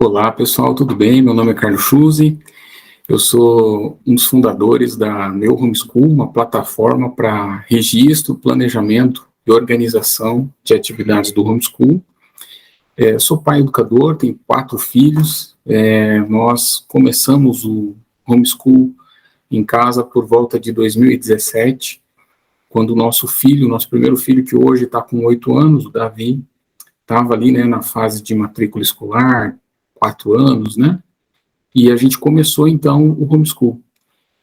Olá pessoal, tudo bem? Meu nome é Carlos Chuzzi, eu sou um dos fundadores da Meu Homeschool, uma plataforma para registro, planejamento e organização de atividades do homeschool. Sou pai educador, tenho 4 filhos, nós começamos o homeschool em casa por volta de 2017, quando o nosso primeiro filho, que hoje está com 8 anos, o Davi, estava ali, né, na fase de matrícula escolar, 4 anos, né, e a gente começou, então, o homeschool.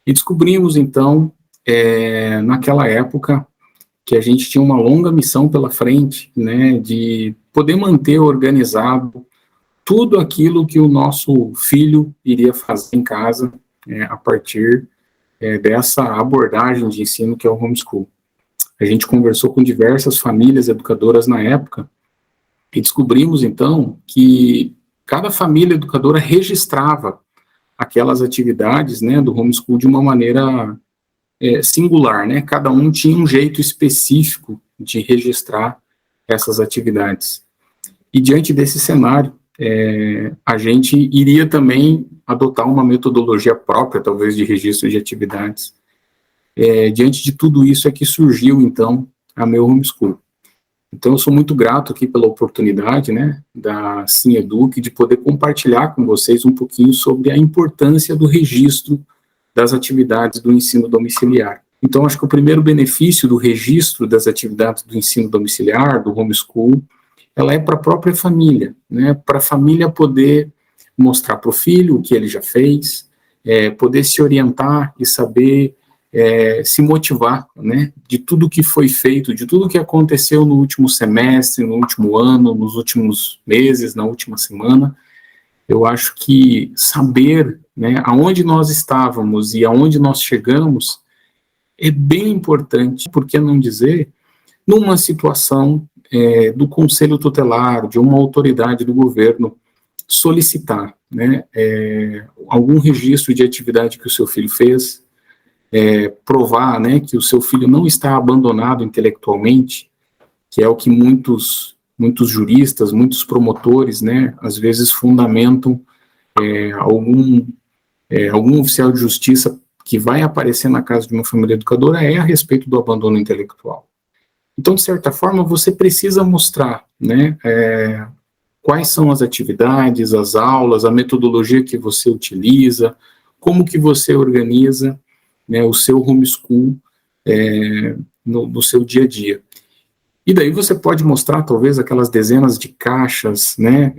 E descobrimos, então, naquela época, que a gente tinha uma longa missão pela frente, né, de poder manter organizado tudo aquilo que o nosso filho iria fazer em casa, a partir dessa abordagem de ensino que é o homeschool. A gente conversou com diversas famílias educadoras na época, e descobrimos, então, que cada família educadora registrava aquelas atividades, né, do homeschool de uma maneira singular, né, cada um tinha um jeito específico de registrar essas atividades. E diante desse cenário, a gente iria também adotar uma metodologia própria, talvez, de registro de atividades. Diante de tudo isso é que surgiu, então, a Meu Homeschool. Então, eu sou muito grato aqui pela oportunidade, né, da Cineduc, de poder compartilhar com vocês um pouquinho sobre a importância do registro das atividades do ensino domiciliar. Então, acho que o primeiro benefício do registro das atividades do ensino domiciliar, do homeschool, ela é para a própria família, né, para a família poder mostrar para o filho o que ele já fez, poder se orientar e saber se motivar, né, de tudo que foi feito, de tudo que aconteceu no último semestre, no último ano, nos últimos meses, na última semana. Eu acho que saber, né, aonde nós estávamos e aonde nós chegamos é bem importante, por que não dizer, numa situação do conselho tutelar, de uma autoridade do governo, solicitar, né, algum registro de atividade que o seu filho fez, provar, né, que o seu filho não está abandonado intelectualmente, que é o que muitos juristas, muitos promotores, né, às vezes fundamentam algum oficial de justiça que vai aparecer na casa de uma família educadora a respeito do abandono intelectual. Então, de certa forma, você precisa mostrar, né, quais são as atividades, as aulas, a metodologia que você utiliza, como que você organiza, né, o seu homeschool no seu dia a dia. E daí você pode mostrar, talvez, aquelas dezenas de caixas, né,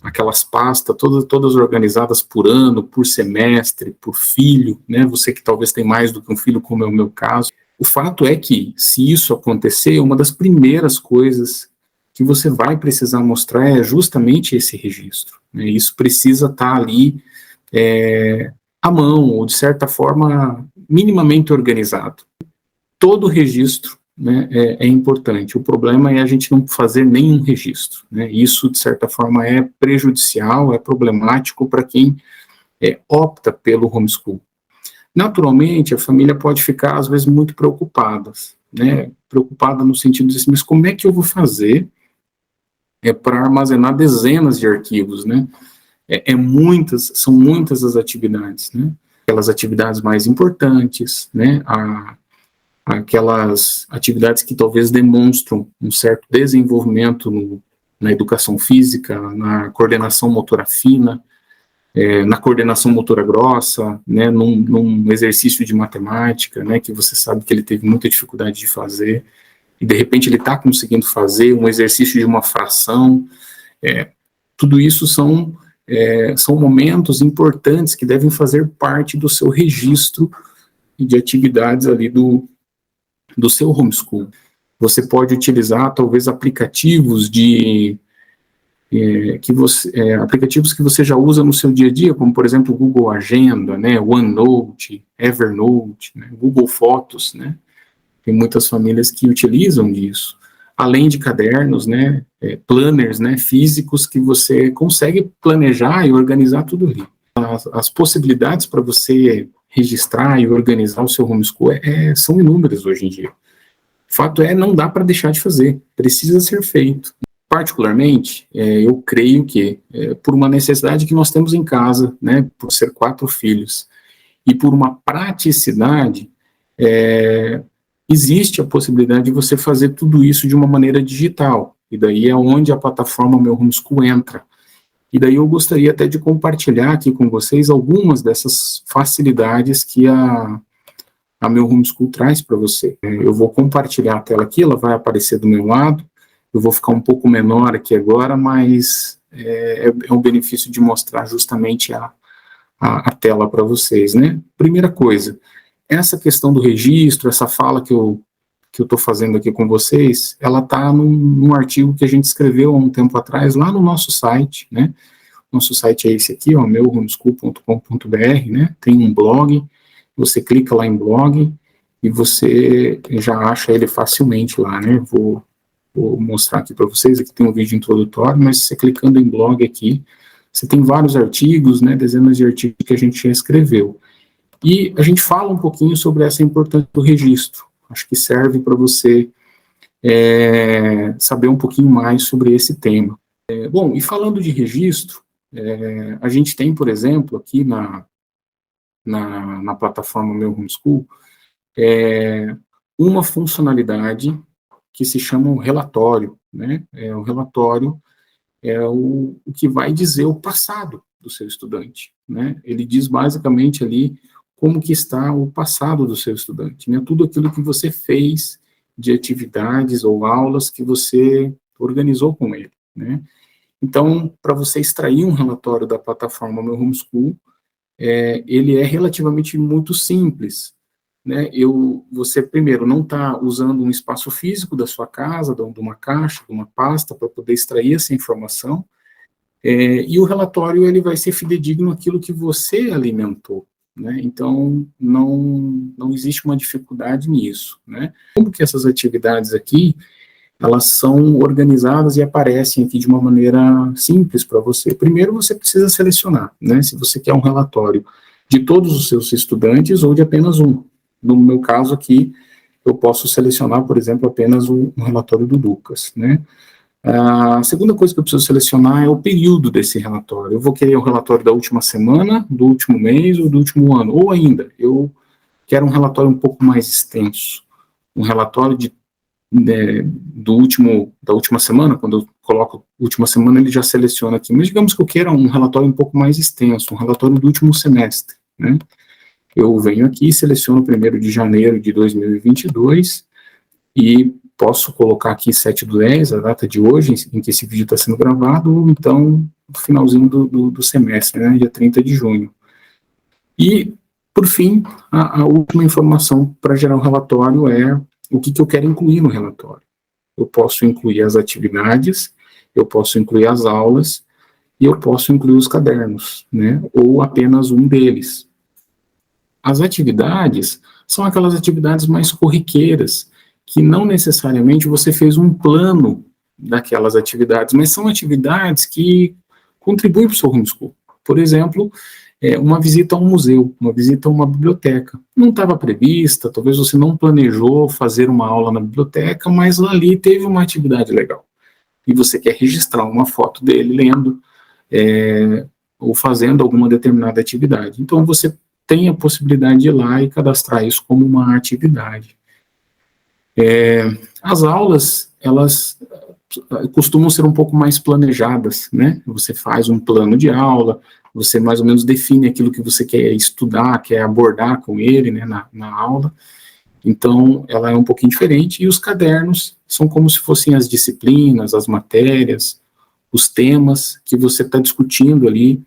aquelas pastas, todas organizadas por ano, por semestre, por filho, né, você que talvez tem mais do que um filho, como é o meu caso. O fato é que, se isso acontecer, uma das primeiras coisas que você vai precisar mostrar é justamente esse registro, né, isso precisa estar ali à mão, ou de certa forma, minimamente organizado. Todo registro, né, é importante. O problema é a gente não fazer nenhum registro, né? Isso, de certa forma, é prejudicial, é problemático para quem opta pelo homeschool. Naturalmente, a família pode ficar, às vezes, muito preocupada, né? Preocupada no sentido de, mas como é que eu vou fazer para armazenar dezenas de arquivos, né? São muitas as atividades, né? Aquelas atividades mais importantes, né? Aquelas atividades que talvez demonstram um certo desenvolvimento na educação física, na coordenação motora fina, na coordenação motora grossa, né? Num exercício de matemática, né? Que você sabe que ele teve muita dificuldade de fazer, e de repente ele está conseguindo fazer um exercício de uma fração. Tudo isso são momentos importantes que devem fazer parte do seu registro de atividades ali do seu homeschool. Você pode utilizar, talvez, aplicativos que você já usa no seu dia a dia, como, por exemplo, o Google Agenda, né, OneNote, Evernote, né, Google Fotos, né, tem muitas famílias que utilizam disso, além de cadernos, né, planners, né, físicos, que você consegue planejar e organizar tudo ali. As possibilidades para você registrar e organizar o seu homeschool são inúmeras hoje em dia. O fato não dá para deixar de fazer, precisa ser feito. particularmente, eu creio que, por uma necessidade que nós temos em casa, né, por ser 4 filhos, e por uma praticidade, existe a possibilidade de você fazer tudo isso de uma maneira digital, e daí é onde a plataforma Meu Homeschool entra. E daí eu gostaria até de compartilhar aqui com vocês algumas dessas facilidades que a Meu Homeschool traz para você. Eu vou compartilhar a tela aqui, ela vai aparecer do meu lado, eu vou ficar um pouco menor aqui agora, mas é um benefício de mostrar justamente a tela para vocês, né? Primeira coisa, essa questão do registro, essa fala que eu estou fazendo aqui com vocês, ela está num artigo que a gente escreveu há um tempo atrás, lá no nosso site, né? Nosso site é esse aqui, ó, meuhomeschool.com.br, né? Tem um blog, você clica lá em blog e você já acha ele facilmente lá, né? Vou mostrar aqui para vocês, aqui tem um vídeo introdutório, mas você clicando em blog aqui, você tem vários artigos, né? Dezenas de artigos que a gente já escreveu. E a gente fala um pouquinho sobre essa importância do registro. Acho que serve para você saber um pouquinho mais sobre esse tema. Bom, e falando de registro, a gente tem, por exemplo, aqui na plataforma Meu Homeschool, uma funcionalidade que se chama um relatório, né? O relatório é o que vai dizer o passado do seu estudante, né? Ele diz basicamente ali como que está o passado do seu estudante, né? Tudo aquilo que você fez de atividades ou aulas que você organizou com ele, né? Então, para você extrair um relatório da plataforma Meu Homeschool, ele é relativamente muito simples, né? Você, primeiro, não está usando um espaço físico da sua casa, de uma caixa, de uma pasta, para poder extrair essa informação, e o relatório ele vai ser fidedigno àquilo que você alimentou, né? Então, não existe uma dificuldade nisso, né? Como que essas atividades aqui, elas são organizadas e aparecem aqui de uma maneira simples para você. Primeiro, você precisa selecionar, né? Se você quer um relatório de todos os seus estudantes ou de apenas um. No meu caso aqui, eu posso selecionar, por exemplo, apenas um relatório do Lucas, né? A segunda coisa que eu preciso selecionar é o período desse relatório. Eu vou querer um relatório da última semana, do último mês ou do último ano. Ou ainda, eu quero um relatório um pouco mais extenso. Um relatório da última semana, quando eu coloco última semana, ele já seleciona aqui. Mas digamos que eu queira um relatório um pouco mais extenso, um relatório do último semestre, né? Eu venho aqui, seleciono o 1º de janeiro de 2022 e posso colocar aqui 7/10, a data de hoje, em que esse vídeo está sendo gravado, ou então no finalzinho do semestre, né, dia 30 de junho. E, por fim, a última informação para gerar um relatório é o que eu quero incluir no relatório. Eu posso incluir as atividades, eu posso incluir as aulas, e eu posso incluir os cadernos, né, ou apenas um deles. As atividades são aquelas atividades mais corriqueiras, que não necessariamente você fez um plano daquelas atividades, mas são atividades que contribuem para o seu homeschool. Por exemplo, uma visita a um museu, uma visita a uma biblioteca. Não estava prevista, talvez você não planejou fazer uma aula na biblioteca, mas ali teve uma atividade legal. E você quer registrar uma foto dele lendo ou fazendo alguma determinada atividade. Então, você tem a possibilidade de ir lá e cadastrar isso como uma atividade. As aulas, elas costumam ser um pouco mais planejadas, né? Você faz um plano de aula, você mais ou menos define aquilo que você quer estudar, quer abordar com ele, né, na aula. Então, ela é um pouquinho diferente, e os cadernos são como se fossem as disciplinas, as matérias, os temas que você está discutindo ali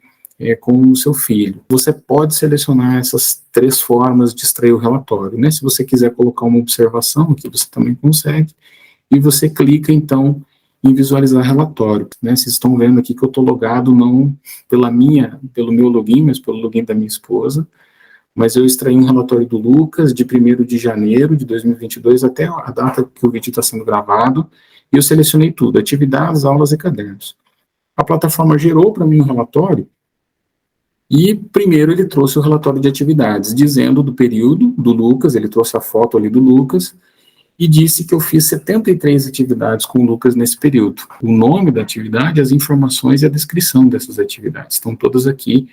com o seu filho. Você pode selecionar essas 3 formas de extrair o relatório, né? Se você quiser colocar uma observação, aqui você também consegue, e você clica, então, em visualizar relatório, né? Vocês estão vendo aqui que eu estou logado não pelo meu login, mas pelo login da minha esposa, mas eu extraí um relatório do Lucas de 1º de janeiro de 2022 até a data que o vídeo está sendo gravado, e eu selecionei tudo, atividades, aulas e cadernos. A plataforma gerou para mim um relatório, e primeiro ele trouxe o relatório de atividades, dizendo do período do Lucas, ele trouxe a foto ali do Lucas, e disse que eu fiz 73 atividades com o Lucas nesse período. O nome da atividade, as informações e a descrição dessas atividades estão todas aqui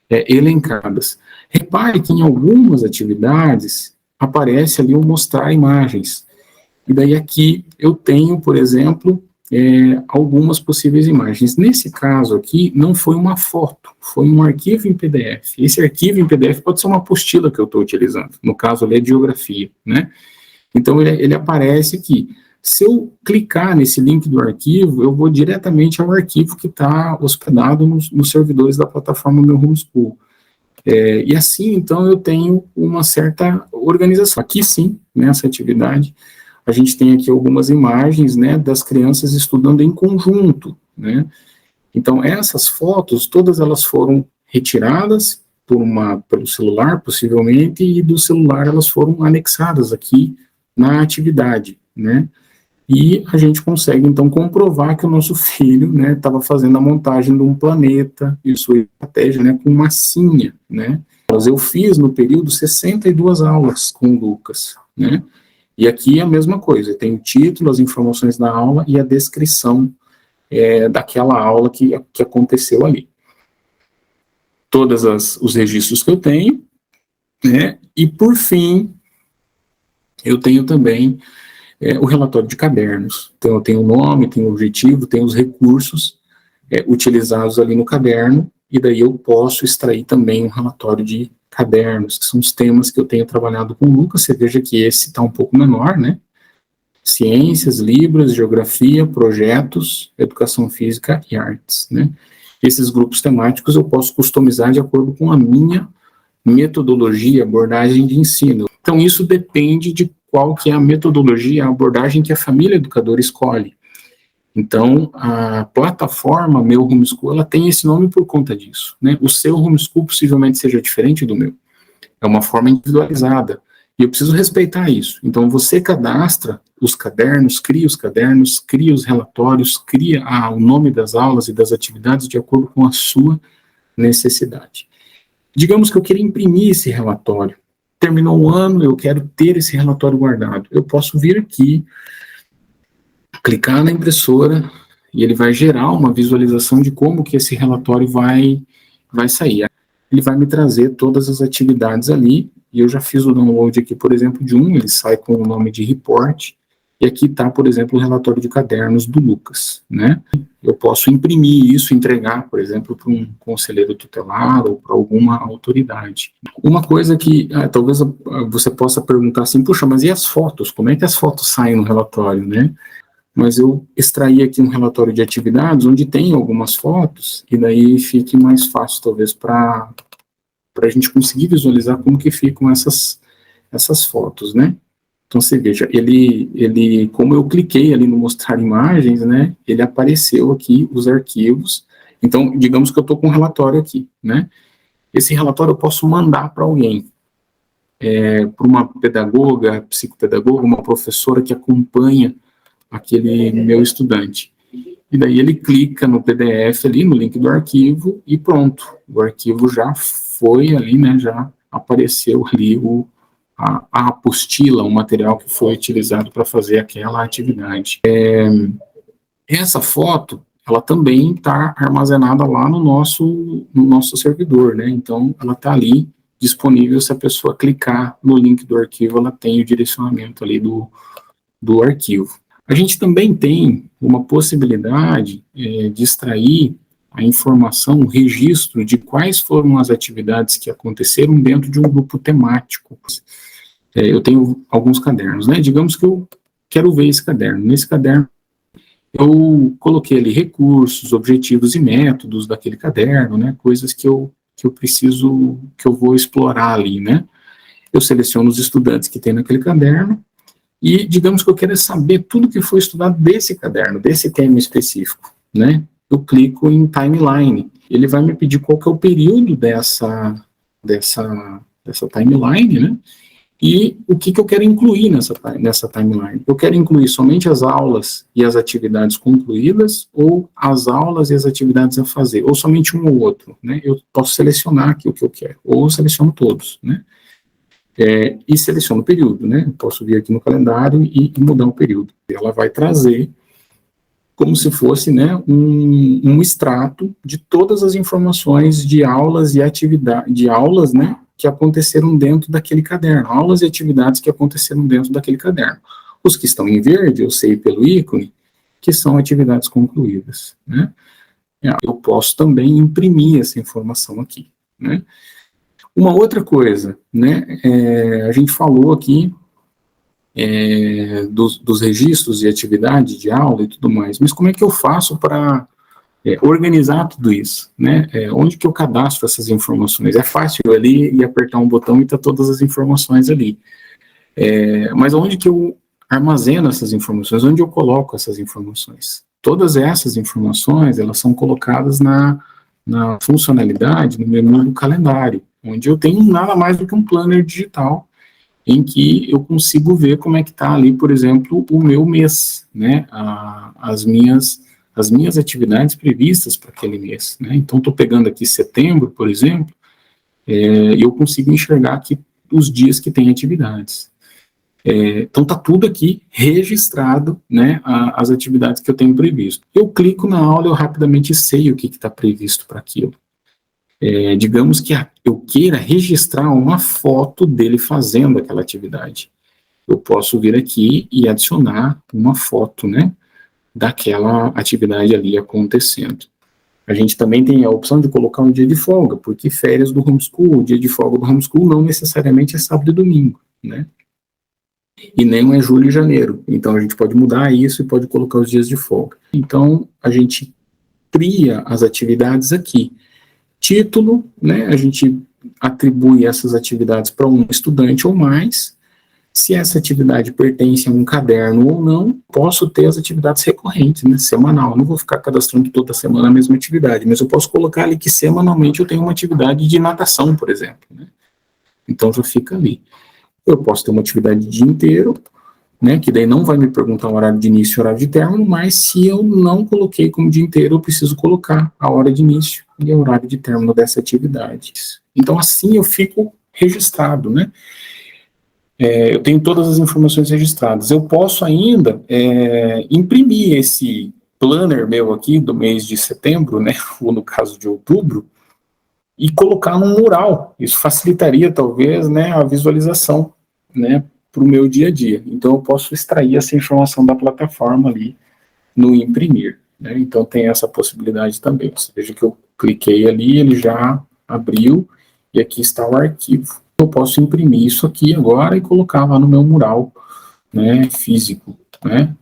elencadas. Repare que em algumas atividades aparece ali o mostrar imagens. E daí aqui eu tenho, por exemplo, algumas possíveis imagens. Nesse caso aqui, não foi uma foto, foi um arquivo em PDF. Esse arquivo em PDF pode ser uma apostila que eu estou utilizando. No caso ali é de geografia, né? Então ele aparece aqui. Se eu clicar nesse link do arquivo, eu vou diretamente ao arquivo que está hospedado nos servidores da plataforma Meu Homeschool. E assim, então, eu tenho uma certa organização. Aqui sim, nessa atividade, a gente tem aqui algumas imagens, né, das crianças estudando em conjunto, né. Então, essas fotos, todas elas foram retiradas pelo celular, possivelmente, e do celular elas foram anexadas aqui na atividade, né. E a gente consegue, então, comprovar que o nosso filho, né, estava fazendo a montagem de um planeta e sua estratégia, né, com massinha, né. Eu fiz, no período, 62 aulas com o Lucas, né. E aqui é a mesma coisa, tem o título, as informações da aula e a descrição daquela aula que aconteceu ali. Todos os registros que eu tenho, né, e, por fim, eu tenho também o relatório de cadernos. Então, eu tenho o nome, tenho o objetivo, tenho os recursos utilizados ali no caderno, e daí eu posso extrair também um relatório de cadernos, que são os temas que eu tenho trabalhado com o Lucas. Você veja que esse está um pouco menor, né? Ciências, Libras, Geografia, Projetos, Educação Física e Artes, né? Esses grupos temáticos eu posso customizar de acordo com a minha metodologia, abordagem de ensino. Então, isso depende de qual que é a metodologia, a abordagem que a família educadora escolhe. Então, a plataforma Meu Homeschool, ela tem esse nome por conta disso, né? O seu homeschool possivelmente seja diferente do meu. É uma forma individualizada. E eu preciso respeitar isso. Então, você cadastra os cadernos, cria os relatórios, cria o nome das aulas e das atividades de acordo com a sua necessidade. Digamos que eu queria imprimir esse relatório. Terminou o ano, eu quero ter esse relatório guardado. Eu posso vir aqui, clicar na impressora, e ele vai gerar uma visualização de como que esse relatório vai sair. Ele vai me trazer todas as atividades ali, e eu já fiz o download aqui, por exemplo, de ele sai com o nome de report, e aqui está, por exemplo, o relatório de cadernos do Lucas, né? Eu posso imprimir isso, entregar, por exemplo, para um conselheiro tutelar ou para alguma autoridade. Uma coisa que talvez você possa perguntar assim, puxa, mas e as fotos? Como é que as fotos saem no relatório, né? Mas eu extraí aqui um relatório de atividades onde tem algumas fotos, e daí fique mais fácil, talvez, para a gente conseguir visualizar como que ficam essas fotos, né? Então, você veja, ele, como eu cliquei ali no mostrar imagens, né, ele apareceu aqui os arquivos. Então, digamos que eu estou com um relatório aqui, né? Esse relatório eu posso mandar para alguém, para uma pedagoga, psicopedagoga, uma professora que acompanha aquele meu estudante. E daí ele clica no PDF ali, no link do arquivo, e pronto. O arquivo já foi ali, né, já apareceu ali a apostila, o material que foi utilizado para fazer aquela atividade. Essa foto, ela também está armazenada lá no nosso servidor, né? Então, ela está ali disponível. Se a pessoa clicar no link do arquivo, ela tem o direcionamento ali do arquivo. A gente também tem uma possibilidade de extrair a informação, o registro de quais foram as atividades que aconteceram dentro de um grupo temático. Eu tenho alguns cadernos, né? Digamos que eu quero ver esse caderno. Nesse caderno, eu coloquei ali recursos, objetivos e métodos daquele caderno, né? Coisas que eu preciso, que eu vou explorar ali, né? Eu seleciono os estudantes que tem naquele caderno, e digamos que eu quero saber tudo que foi estudado desse caderno, desse tema específico, né? Eu clico em timeline. Ele vai me pedir qual que é o período dessa timeline, né? E o que eu quero incluir nessa timeline. Eu quero incluir somente as aulas e as atividades concluídas, ou as aulas e as atividades a fazer, ou somente um ou outro, né? Eu posso selecionar aqui o que eu quero, ou eu seleciono todos, né? e seleciono o período, né? Eu posso vir aqui no calendário e mudar o período. Ela vai trazer como se fosse, né, um extrato de todas as informações de aulas e atividades, de aulas, né, que aconteceram dentro daquele caderno, aulas e atividades que aconteceram dentro daquele caderno. Os que estão em verde, eu sei pelo ícone, que são atividades concluídas, né. Eu posso também imprimir essa informação aqui, né. Uma outra coisa, né, a gente falou aqui dos registros de atividade, de aula e tudo mais, mas como é que eu faço para organizar tudo isso, né? Onde que eu cadastro essas informações? É fácil eu ali e apertar um botão e tá todas as informações ali. Mas onde que eu armazeno essas informações? Onde eu coloco essas informações? Todas essas informações, elas são colocadas na funcionalidade, no menu do calendário, onde eu tenho nada mais do que um planner digital, em que eu consigo ver como é que está ali, por exemplo, o meu mês, né, as minhas atividades previstas para aquele mês, né, então estou pegando aqui setembro, por exemplo, eu consigo enxergar aqui os dias que tem atividades. Então está tudo aqui registrado, né, as atividades que eu tenho previsto. Eu clico na aula, eu rapidamente sei o que está previsto para aquilo. Digamos que eu queira registrar uma foto dele fazendo aquela atividade. Eu posso vir aqui e adicionar uma foto, né, daquela atividade ali acontecendo. A gente também tem a opção de colocar um dia de folga, porque férias do homeschool, o dia de folga do homeschool não necessariamente é sábado e domingo, né, e nem é julho e janeiro. Então a gente pode mudar isso e pode colocar os dias de folga. Então a gente cria as atividades aqui. Título, né, a gente atribui essas atividades para um estudante ou mais. Se essa atividade pertence a um caderno ou não, posso ter as atividades recorrentes, né, semanal. Eu não vou ficar cadastrando toda semana a mesma atividade, mas eu posso colocar ali que semanalmente eu tenho uma atividade de natação, por exemplo, né. Então já fica ali. Eu posso ter uma atividade de dia inteiro, né, que daí não vai me perguntar o horário de início e horário de término, mas se eu não coloquei como dia inteiro, eu preciso colocar a hora de início e o horário de término dessa atividade. Então, assim eu fico registrado, né? Eu tenho todas as informações registradas. Eu posso ainda imprimir esse planner meu aqui do mês de setembro, né, ou no caso de outubro, e colocar num mural. Isso facilitaria, talvez, né, a visualização, né, para o meu dia a dia. Então, eu posso extrair essa informação da plataforma ali no imprimir, né? Então, tem essa possibilidade também. Você veja que eu cliquei ali, ele já abriu, e aqui está o arquivo. Eu posso imprimir isso aqui agora e colocar lá no meu mural, né, físico, né?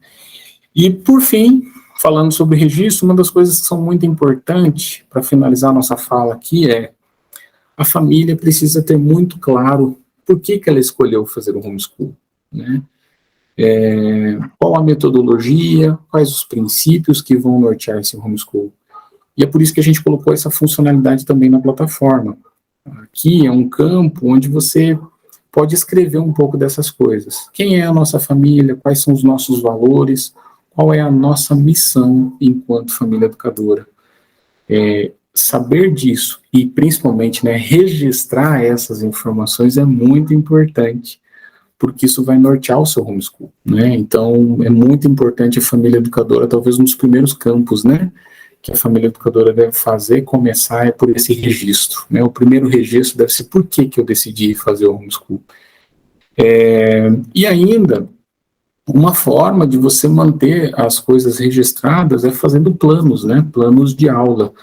E, por fim, falando sobre registro, uma das coisas que são muito importantes, para finalizar nossa fala aqui, a família precisa ter muito claro por que ela escolheu fazer o homeschool, né? Qual a metodologia, quais os princípios que vão nortear esse homeschool. E é por isso que a gente colocou essa funcionalidade também na plataforma. Aqui é um campo onde você pode escrever um pouco dessas coisas. Quem é a nossa família, quais são os nossos valores, qual é a nossa missão enquanto família educadora. Saber disso e, principalmente, né, registrar essas informações é muito importante, porque isso vai nortear o seu homeschool, né? Então, é muito importante a família educadora, talvez um dos primeiros campos, né, que a família educadora deve fazer, começar é por esse registro, né? O primeiro registro deve ser por que eu decidi fazer o homeschool. E ainda, uma forma de você manter as coisas registradas é fazendo planos, né? Planos de aula.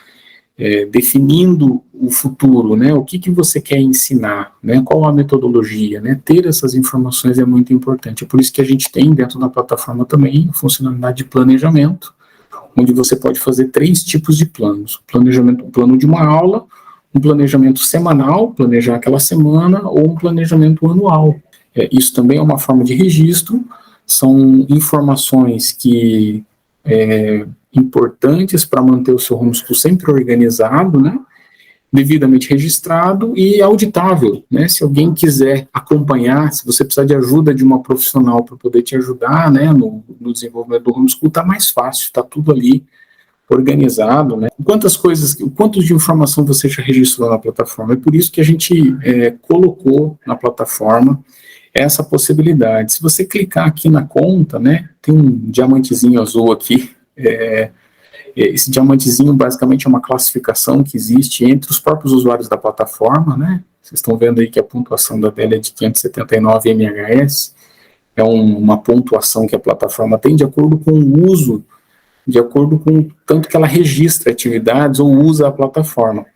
Definindo o futuro, né, o que você quer ensinar, né, qual a metodologia, né, ter essas informações é muito importante. É por isso que a gente tem dentro da plataforma também a funcionalidade de planejamento, onde você pode fazer 3 tipos de planos. Um plano de uma aula, um planejamento semanal, planejar aquela semana, ou um planejamento anual. Isso também é uma forma de registro, são informações que importantes para manter o seu homeschool sempre organizado, né, devidamente registrado e auditável, né, se alguém quiser acompanhar, se você precisar de ajuda de uma profissional para poder te ajudar, né, no desenvolvimento do homeschool, está mais fácil, está tudo ali organizado, né? O quanto de informação você já registrou na plataforma. É por isso que a gente colocou na plataforma essa possibilidade. Se você clicar aqui na conta, né, tem um diamantezinho azul aqui, esse diamantezinho basicamente é uma classificação que existe entre os próprios usuários da plataforma, né? Vocês estão vendo aí que a pontuação da dela é de 579 MHz, é uma pontuação que a plataforma tem de acordo com o uso, de acordo com o tanto que ela registra atividades ou usa a plataforma.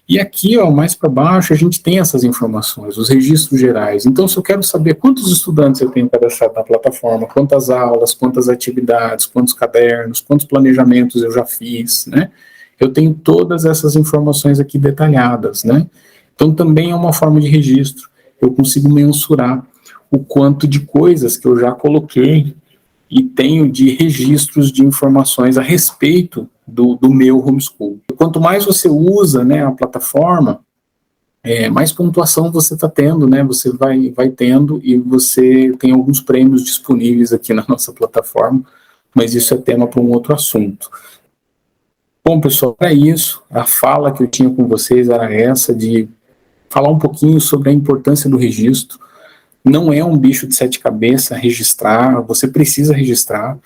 E aqui, ó, mais para baixo, a gente tem essas informações, os registros gerais. Então, se eu quero saber quantos estudantes eu tenho cadastrado na plataforma, quantas aulas, quantas atividades, quantos cadernos, quantos planejamentos eu já fiz, né? Eu tenho todas essas informações aqui detalhadas, né? Então, também é uma forma de registro. Eu consigo mensurar o quanto de coisas que eu já coloquei e tenho de registros de informações a respeito do meu homeschool. Quanto mais você usa, né, a plataforma, mais pontuação você está tendo, né, você vai tendo, e você tem alguns prêmios disponíveis aqui na nossa plataforma, mas isso é tema para um outro assunto. Bom, pessoal, era isso. A fala que eu tinha com vocês era essa, de falar um pouquinho sobre a importância do registro. Não é um bicho de 7 cabeças registrar, você precisa registrar.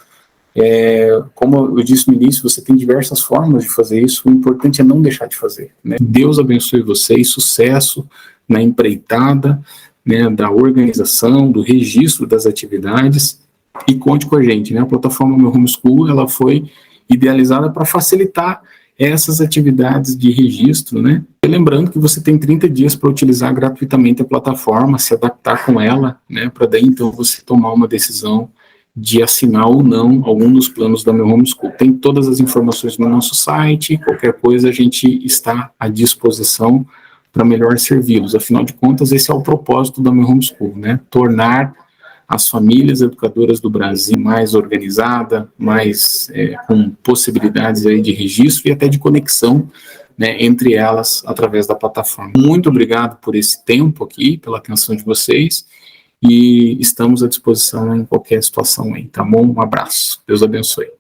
Como eu disse no início, você tem diversas formas de fazer isso, o importante é não deixar de fazer, né? Deus abençoe vocês, sucesso na empreitada, né, da organização, do registro das atividades, e conte com a gente, né? A plataforma Meu Homeschool, ela foi idealizada para facilitar essas atividades de registro, né? E lembrando que você tem 30 dias para utilizar gratuitamente a plataforma, se adaptar com ela, né? Para daí então você tomar uma decisão de assinar ou não algum dos planos da Meu Homeschool. Tem todas as informações no nosso site, qualquer coisa a gente está à disposição para melhor servi-los. Afinal de contas, esse é o propósito da Meu Homeschool, né? Tornar as famílias educadoras do Brasil mais organizada, mais com possibilidades aí de registro e até de conexão, né, entre elas através da plataforma. Muito obrigado por esse tempo aqui, pela atenção de vocês, e estamos à disposição em qualquer situação aí, tá bom? Um abraço. Deus abençoe.